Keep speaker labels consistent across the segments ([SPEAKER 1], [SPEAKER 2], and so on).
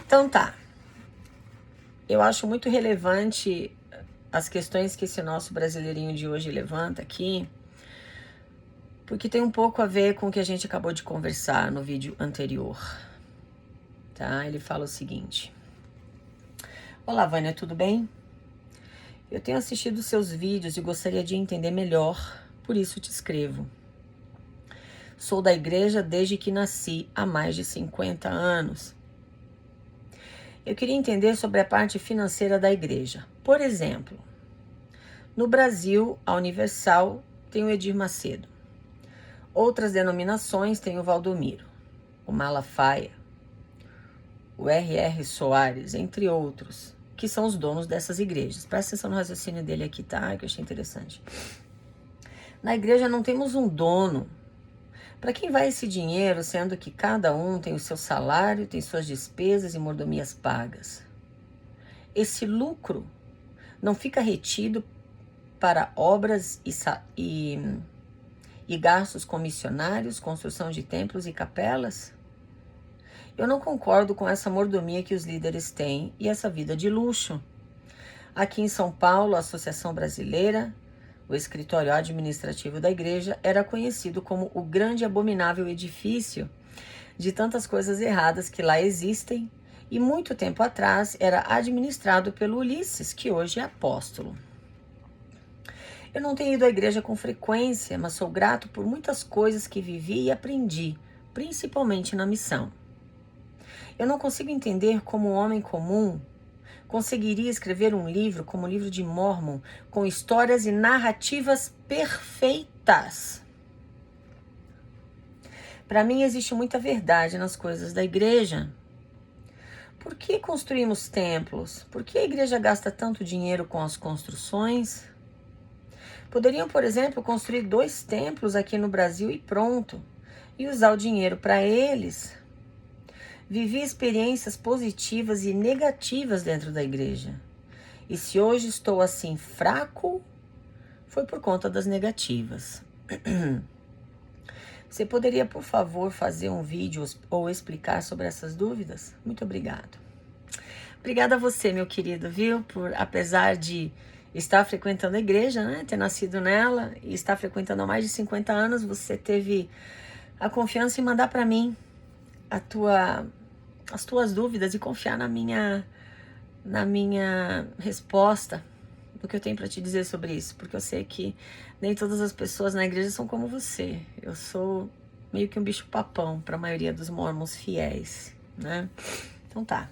[SPEAKER 1] Então tá, eu acho muito relevante as questões que esse nosso brasileirinho de hoje levanta aqui, porque tem um pouco a ver com o que a gente acabou de conversar no vídeo anterior, tá? Ele fala o seguinte: olá, Vânia, tudo bem? Eu tenho assistido seus vídeos e gostaria de entender melhor, por isso te escrevo. Sou da igreja desde que nasci, há mais de 50 anos. Eu queria entender sobre a parte financeira da igreja. Por exemplo, no Brasil, a Universal tem o Edir Macedo. Outras denominações têm o Valdomiro, o Malafaia, o R.R. Soares, entre outros, que são os donos dessas igrejas. Presta atenção no raciocínio dele aqui, tá? Que eu achei interessante. Na igreja não temos um dono. Para quem vai esse dinheiro, sendo que cada um tem o seu salário, tem suas despesas e mordomias pagas? Esse lucro não fica retido para obras e gastos com missionários, construção de templos e capelas? Eu não concordo com essa mordomia que os líderes têm e essa vida de luxo. Aqui em São Paulo, a Associação Brasileira, o escritório administrativo da igreja, era conhecido como o grande abominável edifício de tantas coisas erradas que lá existem, e muito tempo atrás era administrado pelo Ulisses, que hoje é apóstolo. Eu não tenho ido à igreja com frequência, mas sou grato por muitas coisas que vivi e aprendi, principalmente na missão. Eu não consigo entender como um homem comum conseguiria escrever um livro como o livro de Mórmon, com histórias e narrativas perfeitas. Para mim existe muita verdade nas coisas da igreja. Por que construímos templos? Por que a igreja gasta tanto dinheiro com as construções? Poderiam, por exemplo, construir 2 templos aqui no Brasil e pronto, e usar o dinheiro para eles. Vivi experiências positivas e negativas dentro da igreja. E se hoje estou assim fraco, foi por conta das negativas. Você poderia, por favor, fazer um vídeo ou explicar sobre essas dúvidas? Muito obrigado. Obrigada a você, meu querido, viu? Por, apesar de estar frequentando a igreja, né? Ter nascido nela e estar frequentando há mais de 50 anos, você teve a confiança em mandar para mim as tuas dúvidas e confiar na minha resposta do que eu tenho para te dizer sobre isso, porque eu sei que nem todas as pessoas na igreja são como você. Eu sou meio que um bicho papão para a maioria dos mormons fiéis, né? Então tá,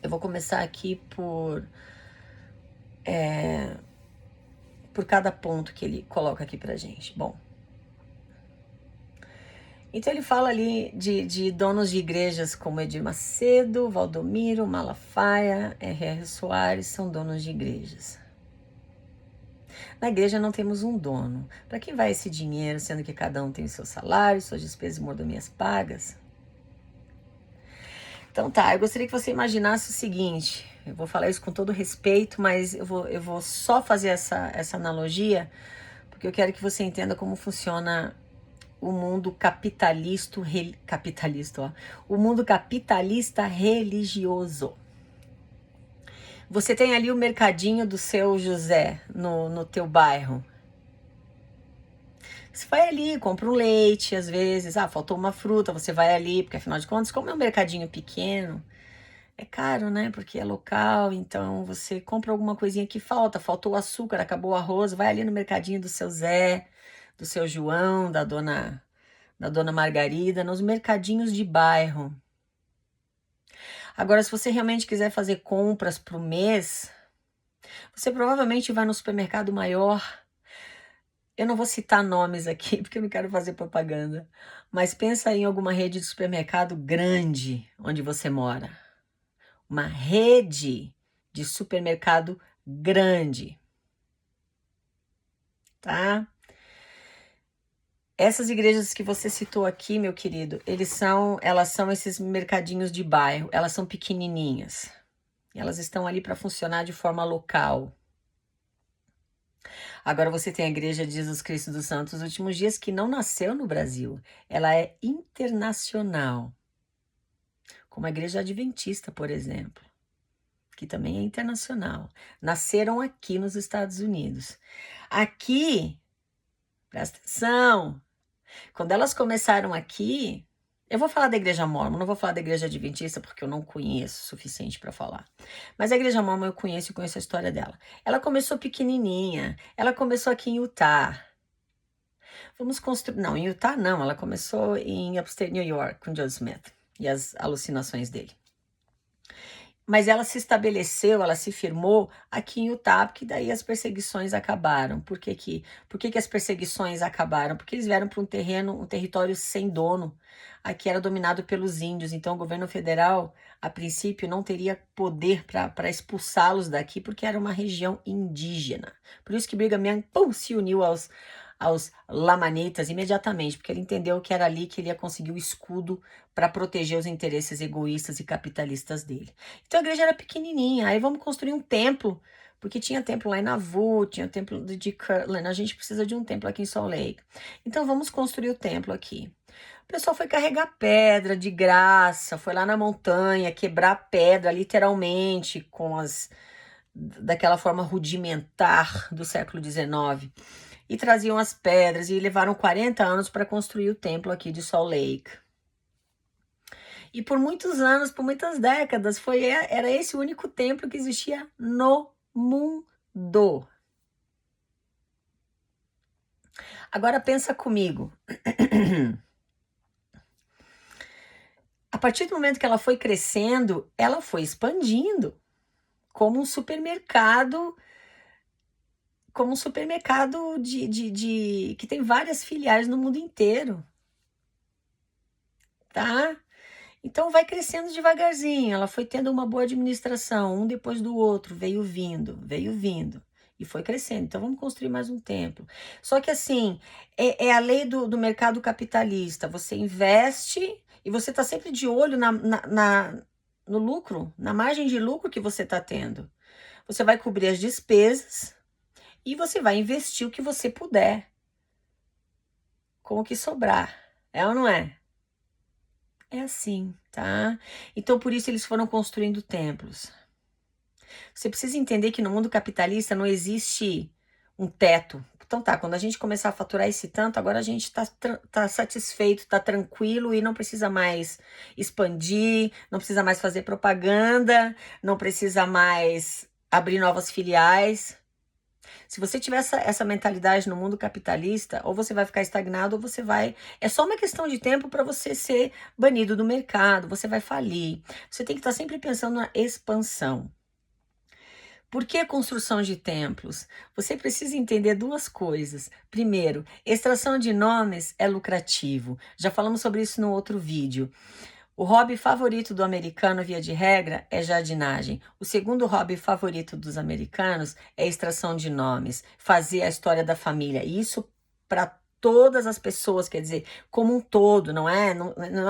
[SPEAKER 1] eu vou começar aqui por cada ponto que ele coloca aqui pra gente. Bom, então ele fala ali de donos de igrejas como Edir Macedo, Valdomiro, Malafaia, R.R. Soares, são donos de igrejas. Na igreja não temos um dono. Para quem vai esse dinheiro, sendo que cada um tem o seu salário, suas despesas e mordomias pagas? Então tá, eu gostaria que você imaginasse o seguinte, eu vou falar isso com todo respeito, mas eu vou só fazer essa analogia, porque eu quero que você entenda como funciona o mundo o mundo capitalista religioso. Você tem ali o mercadinho do seu José no teu bairro. Você vai ali, compra um leite, às vezes, faltou uma fruta, você vai ali, porque afinal de contas, como é um mercadinho pequeno, é caro, né? Porque é local, então você compra alguma coisinha que faltou o açúcar, acabou o arroz, vai ali no mercadinho do seu Zé, do seu João, da dona Margarida, nos mercadinhos de bairro. Agora, se você realmente quiser fazer compras para o mês, você provavelmente vai no supermercado maior. Eu não vou citar nomes aqui, porque eu não quero fazer propaganda, mas pensa em alguma rede de supermercado grande onde você mora. Uma rede de supermercado grande, tá? Essas igrejas que você citou aqui, meu querido, elas são esses mercadinhos de bairro, elas são pequenininhas. Elas estão ali para funcionar de forma local. Agora você tem a Igreja de Jesus Cristo dos Santos dos Últimos Dias, que não nasceu no Brasil. Ela é internacional. como a Igreja Adventista, por exemplo, que também é internacional, nasceram aqui nos Estados Unidos. Aqui, presta atenção, quando elas começaram aqui, eu vou falar da Igreja Mórmon, não vou falar da Igreja Adventista porque eu não conheço o suficiente para falar. Mas a Igreja Mórmon eu conheço e conheço a história dela. Ela começou pequenininha, ela começou aqui em Utah. Vamos construir... Não, em Utah não, ela começou em Upstate New York com Joseph Smith e as alucinações dele. Mas ela se estabeleceu, ela se firmou aqui em Utah, porque daí as perseguições acabaram. Por que as perseguições acabaram? Porque eles vieram para um território sem dono. Aqui era dominado pelos índios, então o governo federal, a princípio, não teria poder para expulsá-los daqui, porque era uma região indígena. Por isso que Brigham Young se uniu aos lamanitas imediatamente, porque ele entendeu que era ali que ele ia conseguir o escudo para proteger os interesses egoístas e capitalistas dele. Então a igreja era pequenininha, aí vamos construir um templo, porque tinha templo lá em Nauvoo, tinha templo de Kirtland, a gente precisa de um templo aqui em Salt Lake. Então vamos construir o templo aqui. O pessoal foi carregar pedra de graça, foi lá na montanha, quebrar pedra literalmente, daquela forma rudimentar do século XIX. E traziam as pedras e levaram 40 anos para construir o templo aqui de Salt Lake. E por muitos anos, por muitas décadas, era esse o único templo que existia no mundo. Agora pensa comigo. A partir do momento que ela foi crescendo, ela foi expandindo como um supermercado que tem várias filiais no mundo inteiro, tá? Então vai crescendo devagarzinho, ela foi tendo uma boa administração, um depois do outro, veio vindo, e foi crescendo. Então vamos construir mais um templo. Só que assim, é a lei do mercado capitalista, você investe e você está sempre de olho no lucro, na margem de lucro que você está tendo. Você vai cobrir as despesas, e você vai investir o que você puder, com o que sobrar. É ou não é? É assim, tá? Então, por isso eles foram construindo templos. Você precisa entender que no mundo capitalista não existe um teto. Então tá, quando a gente começar a faturar esse tanto, agora a gente tá satisfeito, tá tranquilo e não precisa mais expandir, não precisa mais fazer propaganda, não precisa mais abrir novas filiais. Se você tiver essa mentalidade no mundo capitalista, ou você vai ficar estagnado, ou você vai... É só uma questão de tempo para você ser banido do mercado, você vai falir. Você tem que estar sempre pensando na expansão. Por que a construção de templos? Você precisa entender duas coisas. Primeiro, extração de nomes é lucrativo. Já falamos sobre isso no outro vídeo. O hobby favorito do americano, via de regra, é jardinagem. O segundo hobby favorito dos americanos é extração de nomes, fazer a história da família. E isso para todas as pessoas, quer dizer, como um todo, não é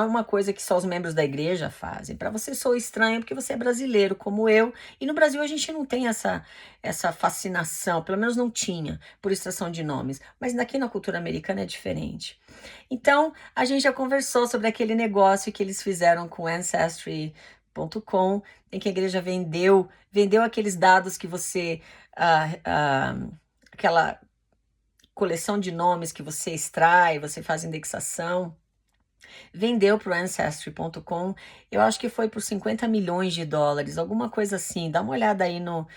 [SPEAKER 1] uma coisa que só os membros da igreja fazem. Para você soa estranho porque você é brasileiro, como eu. E no Brasil a gente não tem essa fascinação, pelo menos não tinha, por extração de nomes. Mas aqui na cultura americana é diferente. Então, a gente já conversou sobre aquele negócio que eles fizeram com Ancestry.com, em que a igreja vendeu aqueles dados que você... aquela coleção de nomes que você extrai, você faz indexação, vendeu para o Ancestry.com, eu acho que foi por 50 milhões de dólares, alguma coisa assim. Dá uma olhada aí no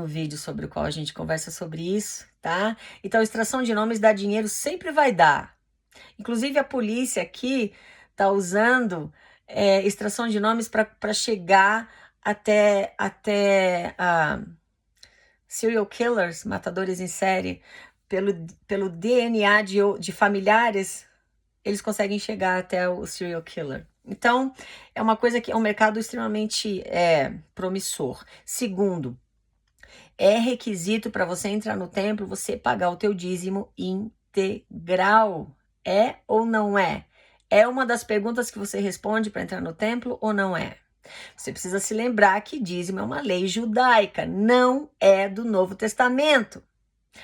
[SPEAKER 1] vídeo sobre o qual a gente conversa sobre isso, tá? Então, extração de nomes dá dinheiro, sempre vai dar. Inclusive, a polícia aqui está usando extração de nomes para chegar até serial killers, matadores em série, pelo DNA de familiares, eles conseguem chegar até o serial killer. Então, é uma coisa que é um mercado extremamente promissor. Segundo, é requisito para você entrar no templo, você pagar o teu dízimo integral. É ou não é? É uma das perguntas que você responde para entrar no templo ou não é? Você precisa se lembrar que dízimo é uma lei judaica, não é do Novo Testamento.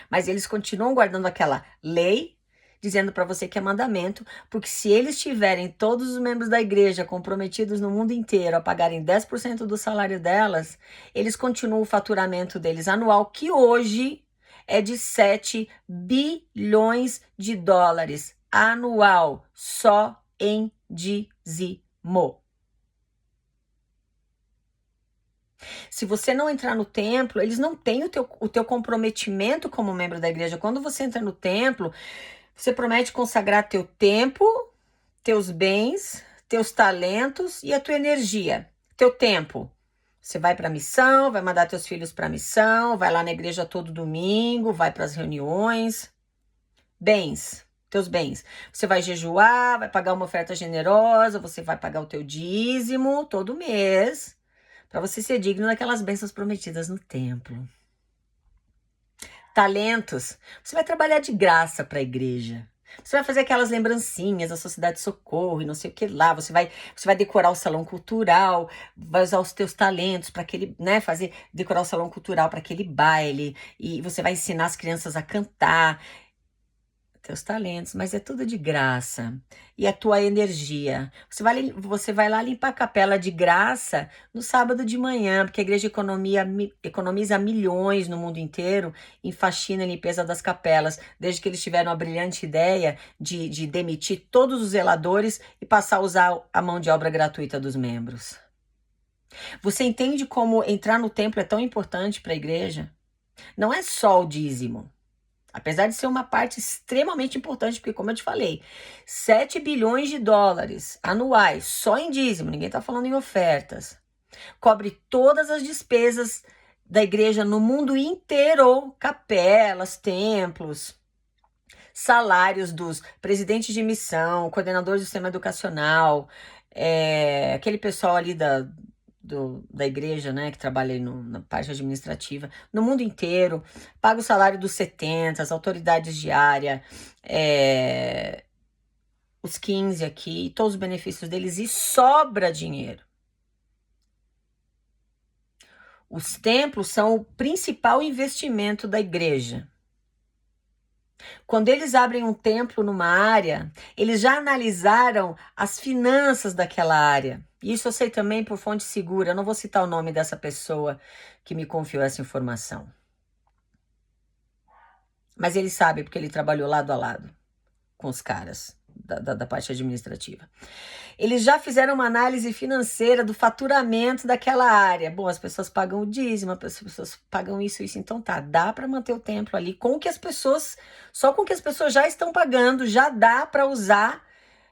[SPEAKER 1] Mas eles continuam guardando aquela lei dizendo para você que é mandamento, porque se eles tiverem todos os membros da igreja comprometidos no mundo inteiro a pagarem 10% do salário delas, eles continuam o faturamento deles anual, que hoje é de 7 bilhões de dólares anual, só em dízimo. Se você não entrar no templo, eles não têm o teu comprometimento como membro da igreja. Quando você entra no templo, você promete consagrar teu tempo, teus bens, teus talentos e a tua energia. Teu tempo. Você vai para a missão, vai mandar teus filhos para a missão, vai lá na igreja todo domingo, vai para as reuniões. Bens, teus bens. Você vai jejuar, vai pagar uma oferta generosa, você vai pagar o teu dízimo todo mês, para você ser digno daquelas bênçãos prometidas no templo. Talentos. Você vai trabalhar de graça para a igreja. Você vai fazer aquelas lembrancinhas da Sociedade de Socorro e não sei o que lá. Você vai decorar o salão cultural, vai usar os teus talentos para aquele, né, decorar o salão cultural para aquele baile, e você vai ensinar as crianças a cantar. Teus talentos, mas é tudo de graça. E a tua energia. Você vai lá limpar a capela de graça no sábado de manhã, porque a igreja economiza milhões no mundo inteiro em faxina e limpeza das capelas, desde que eles tiveram a brilhante ideia de demitir todos os zeladores e passar a usar a mão de obra gratuita dos membros. Você entende como entrar no templo é tão importante para a igreja? Não é só o dízimo. Apesar de ser uma parte extremamente importante, porque, como eu te falei, 7 bilhões de dólares anuais só em dízimo, ninguém está falando em ofertas, cobre todas as despesas da igreja no mundo inteiro, capelas, templos, salários dos presidentes de missão, coordenadores do sistema educacional, aquele pessoal ali da igreja, né, que trabalha aí na parte administrativa, no mundo inteiro, paga o salário dos 70, as autoridades de área, os 15 aqui, todos os benefícios deles, e sobra dinheiro. Os templos são o principal investimento da igreja. Quando eles abrem um templo numa área, eles já analisaram as finanças daquela área. Isso eu sei também por fonte segura. Eu não vou citar o nome dessa pessoa que me confiou essa informação. Mas ele sabe, porque ele trabalhou lado a lado com os caras da parte administrativa. Eles já fizeram uma análise financeira do faturamento daquela área. Bom, as pessoas pagam o dízimo, as pessoas pagam isso, então tá, dá para manter o templo ali com o que as pessoas, só com o que as pessoas já estão pagando, já dá para usar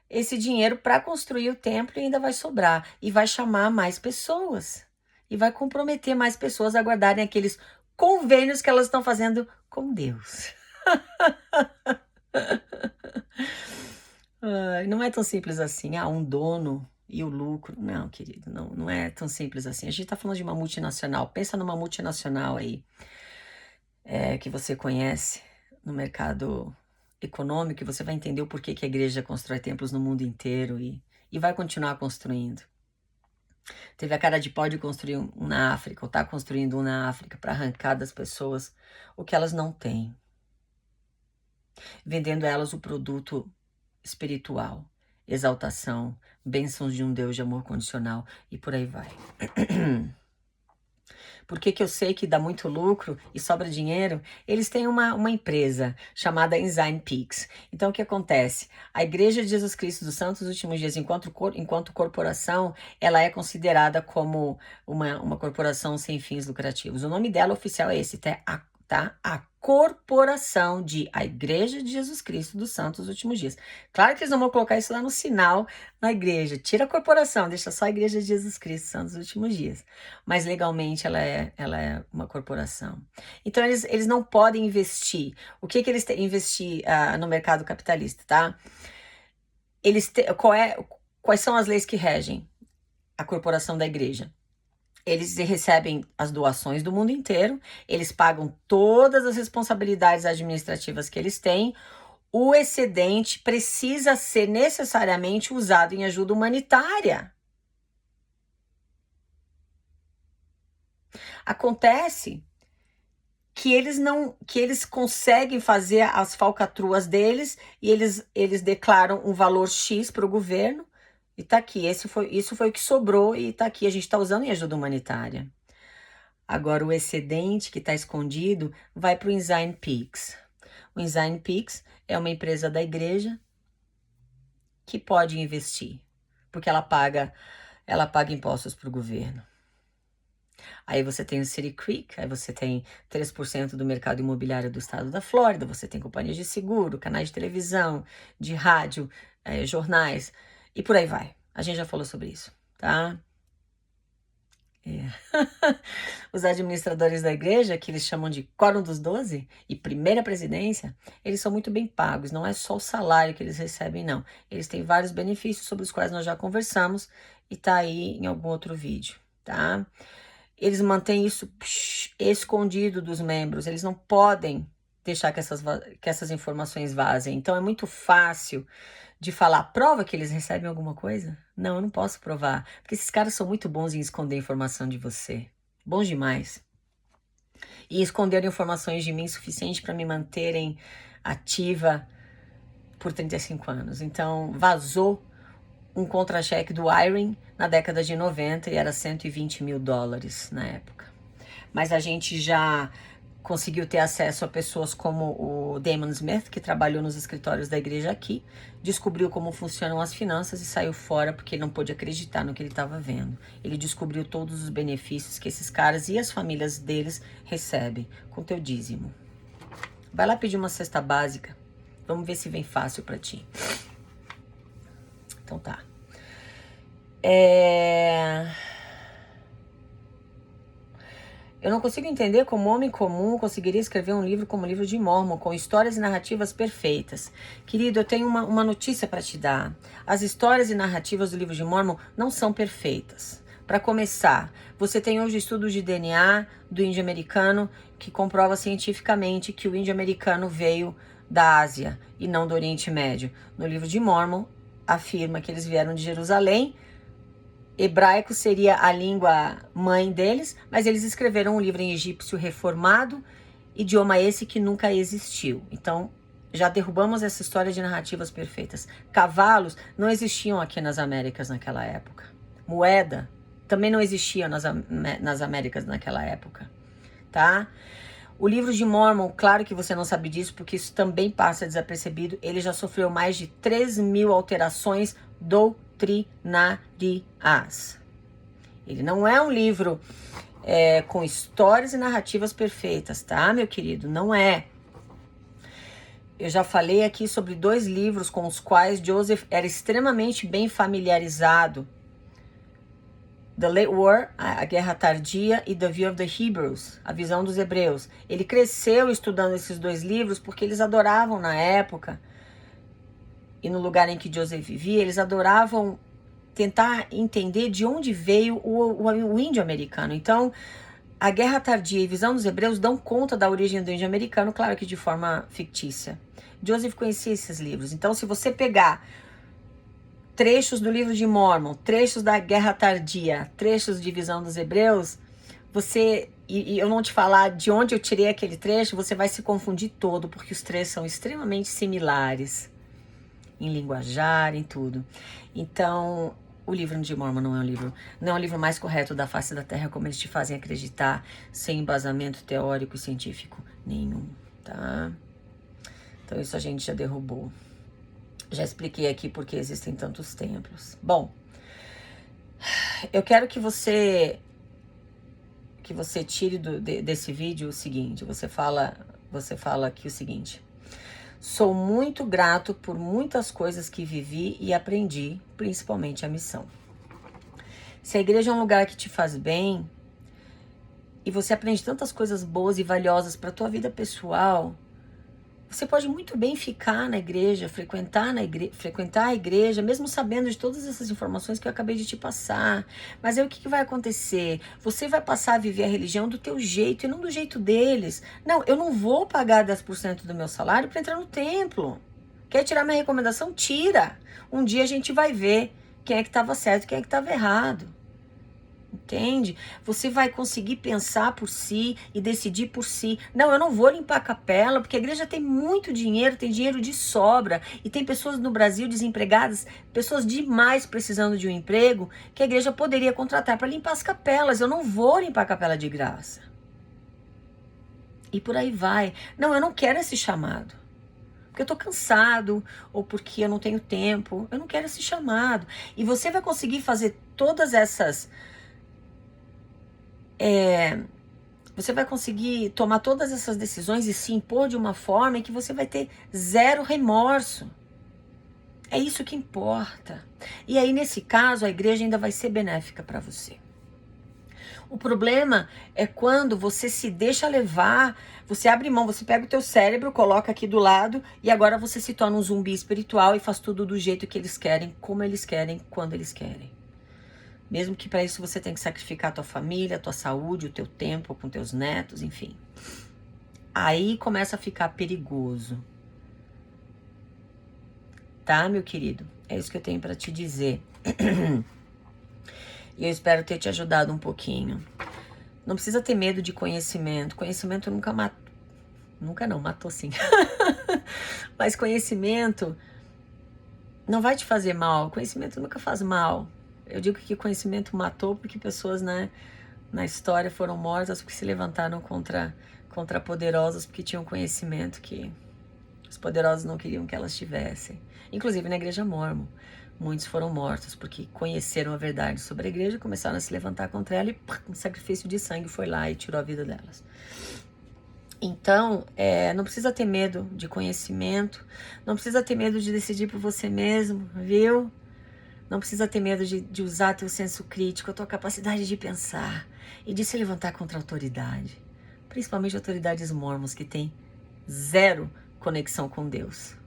[SPEAKER 1] esse dinheiro para construir o templo e ainda vai sobrar. E vai chamar mais pessoas. E vai comprometer mais pessoas a guardarem aqueles convênios que elas estão fazendo com Deus. Não é tão simples assim. Um dono e o lucro. Não, querido, não é tão simples assim. A gente está falando de uma multinacional. Pensa numa multinacional aí que você conhece no mercado econômico, e você vai entender o porquê que a igreja constrói templos no mundo inteiro e vai continuar construindo. Teve a cara de pau de construir um na África, ou está construindo um na África para arrancar das pessoas o que elas não têm, vendendo a elas o produto espiritual, exaltação, bênçãos de um Deus de amor condicional e por aí vai. Por que eu sei que dá muito lucro e sobra dinheiro? Eles têm uma empresa chamada Enzyme Peaks. Então, o que acontece? A Igreja de Jesus Cristo dos Santos dos Últimos Dias, enquanto corporação, ela é considerada como uma corporação sem fins lucrativos. O nome dela oficial é esse, tá? A corporação de a Igreja de Jesus Cristo dos Santos dos Últimos Dias. Claro que eles não vão colocar isso lá no sinal na igreja. Tira a corporação, deixa só a Igreja de Jesus Cristo dos Santos dos Últimos Dias. Mas legalmente ela é uma corporação. Então eles não podem investir. O que eles têm investir no mercado capitalista, tá? Quais são as leis que regem a corporação da igreja? Eles recebem as doações do mundo inteiro, eles pagam todas as responsabilidades administrativas que eles têm. O excedente precisa ser necessariamente usado em ajuda humanitária. Acontece que eles conseguem fazer as falcatruas deles e eles declaram um valor X para o governo e tá aqui. Isso foi o que sobrou e tá aqui. A gente está usando em ajuda humanitária. Agora o excedente que está escondido vai para o Ensign Peaks. O Ensign Peaks é uma empresa da igreja que pode investir, porque ela paga impostos para o governo. Aí você tem o City Creek, aí você tem 3% do mercado imobiliário do estado da Flórida, você tem companhias de seguro, canais de televisão, de rádio, jornais, e por aí vai. A gente já falou sobre isso, tá? Os administradores da igreja, que eles chamam de Quórum dos 12 e Primeira Presidência, eles são muito bem pagos, não é só o salário que eles recebem, não. Eles têm vários benefícios sobre os quais nós já conversamos e tá aí em algum outro vídeo, tá? Eles mantêm isso escondido dos membros, eles não podem deixar que essas informações vazem. Então é muito fácil de falar, prova que eles recebem alguma coisa? Não, eu não posso provar, porque esses caras são muito bons em esconder informação de você. Bons demais. E esconderam informações de mim suficiente para me manterem ativa por 35 anos. Então vazou um contra-cheque do Iron na década de 90 e era 120 mil dólares na época. Mas a gente já conseguiu ter acesso a pessoas como o Damon Smith, que trabalhou nos escritórios da igreja aqui, descobriu como funcionam as finanças e saiu fora porque ele não pôde acreditar no que ele estava vendo. Ele descobriu todos os benefícios que esses caras e as famílias deles recebem com teu dízimo. Vai lá pedir uma cesta básica. Vamos ver se vem fácil para ti. Então tá. Eu não consigo entender como um homem comum conseguiria escrever um livro como o Livro de Mórmon, com histórias e narrativas perfeitas. Querido, eu tenho uma notícia para te dar. As histórias e narrativas do Livro de Mórmon não são perfeitas. Para começar, você tem hoje estudos de DNA do índio americano que comprova cientificamente que o índio americano veio da Ásia e não do Oriente Médio. No Livro de Mórmon, afirma que eles vieram de Jerusalém. Hebraico seria a língua mãe deles, mas eles escreveram um livro em egípcio reformado, idioma esse que nunca existiu. Então, já derrubamos essa história de narrativas perfeitas. Cavalos não existiam aqui nas Américas naquela época. Moeda também não existia nas Américas naquela época, tá? O Livro de Mórmon, claro que você não sabe disso, porque isso também passa desapercebido. Ele já sofreu mais de 3.000 alterações doutrinárias. Ele não é um livro com histórias e narrativas perfeitas, tá, meu querido? Não é. Eu já falei aqui sobre 2 livros com os quais Joseph era extremamente bem familiarizado. The Late War, a Guerra Tardia, e The View of the Hebrews, a Visão dos Hebreus. Ele cresceu estudando esses 2 livros porque eles adoravam na época, e no lugar em que Joseph vivia, eles adoravam tentar entender de onde veio o índio americano. Então, a Guerra Tardia e Visão dos Hebreus dão conta da origem do índio americano, claro que de forma fictícia. Joseph conhecia esses livros. Então, se você pegar trechos do Livro de Mórmon, trechos da Guerra Tardia, trechos de Visão dos Hebreus, e eu não te falar de onde eu tirei aquele trecho, você vai se confundir todo, porque os trechos são extremamente similares em linguajar, em tudo. Então, o Livro de Mórmon não é o livro mais correto da face da Terra, como eles te fazem acreditar, sem embasamento teórico e científico nenhum, tá? Então, isso a gente já derrubou. Já expliquei aqui porque existem tantos templos. Bom, eu quero que você tire desse vídeo o seguinte. Você fala aqui o seguinte: sou muito grato por muitas coisas que vivi e aprendi, principalmente a missão. Se a igreja é um lugar que te faz bem e você aprende tantas coisas boas e valiosas para a tua vida pessoal, você pode muito bem ficar na igreja, frequentar a igreja, mesmo sabendo de todas essas informações que eu acabei de te passar. Mas aí o que vai acontecer? Você vai passar a viver a religião do teu jeito e não do jeito deles. Não, eu não vou pagar 10% do meu salário para entrar no templo. Quer tirar minha recomendação? Tira. Um dia a gente vai ver quem é que estava certo e quem é que estava errado. entende? Você vai conseguir pensar por si e decidir por si. Não, eu não vou limpar a capela, porque a igreja tem muito dinheiro, tem dinheiro de sobra, e tem pessoas no Brasil desempregadas, pessoas demais precisando de um emprego, que a igreja poderia contratar para limpar as capelas. Eu não vou limpar a capela de graça. E por aí vai. Não, eu não quero esse chamado. Porque eu tô cansado, ou porque eu não tenho tempo. Eu não quero esse chamado. E você vai conseguir fazer todas essas... você vai conseguir tomar todas essas decisões e se impor de uma forma em que você vai ter zero remorso. É isso que importa. E aí, nesse caso, a igreja ainda vai ser benéfica para você. O problema é quando você se deixa levar, você abre mão, você pega o teu cérebro, coloca aqui do lado e agora você se torna um zumbi espiritual e faz tudo do jeito que eles querem, como eles querem, quando eles querem. Mesmo que para isso você tem que sacrificar a tua família, a tua saúde, o teu tempo com teus netos, enfim. Aí começa a ficar perigoso. Tá, meu querido? É isso que eu tenho para te dizer. E eu espero ter te ajudado um pouquinho. Não precisa ter medo de conhecimento. Conhecimento nunca matou. Nunca não, matou sim. Mas conhecimento não vai te fazer mal. Conhecimento nunca faz mal. Eu digo que conhecimento matou porque pessoas, né, na história foram mortas porque se levantaram contra poderosos porque tinham conhecimento que os poderosos não queriam que elas tivessem. Inclusive na igreja mórmon. Muitos foram mortos porque conheceram a verdade sobre a igreja, começaram a se levantar contra ela e um sacrifício de sangue foi lá e tirou a vida delas. Então, não precisa ter medo de conhecimento, não precisa ter medo de decidir por você mesmo, viu? Não precisa ter medo de usar teu senso crítico, a tua capacidade de pensar e de se levantar contra a autoridade. Principalmente autoridades mórmons que têm zero conexão com Deus.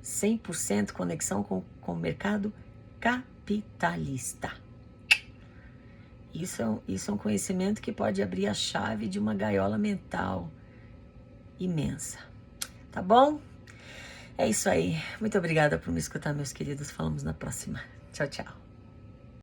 [SPEAKER 1] 100% conexão com o mercado capitalista. Isso é um conhecimento que pode abrir a chave de uma gaiola mental imensa. Tá bom? É isso aí. Muito obrigada por me escutar, meus queridos. Falamos na próxima. Tchau, tchau.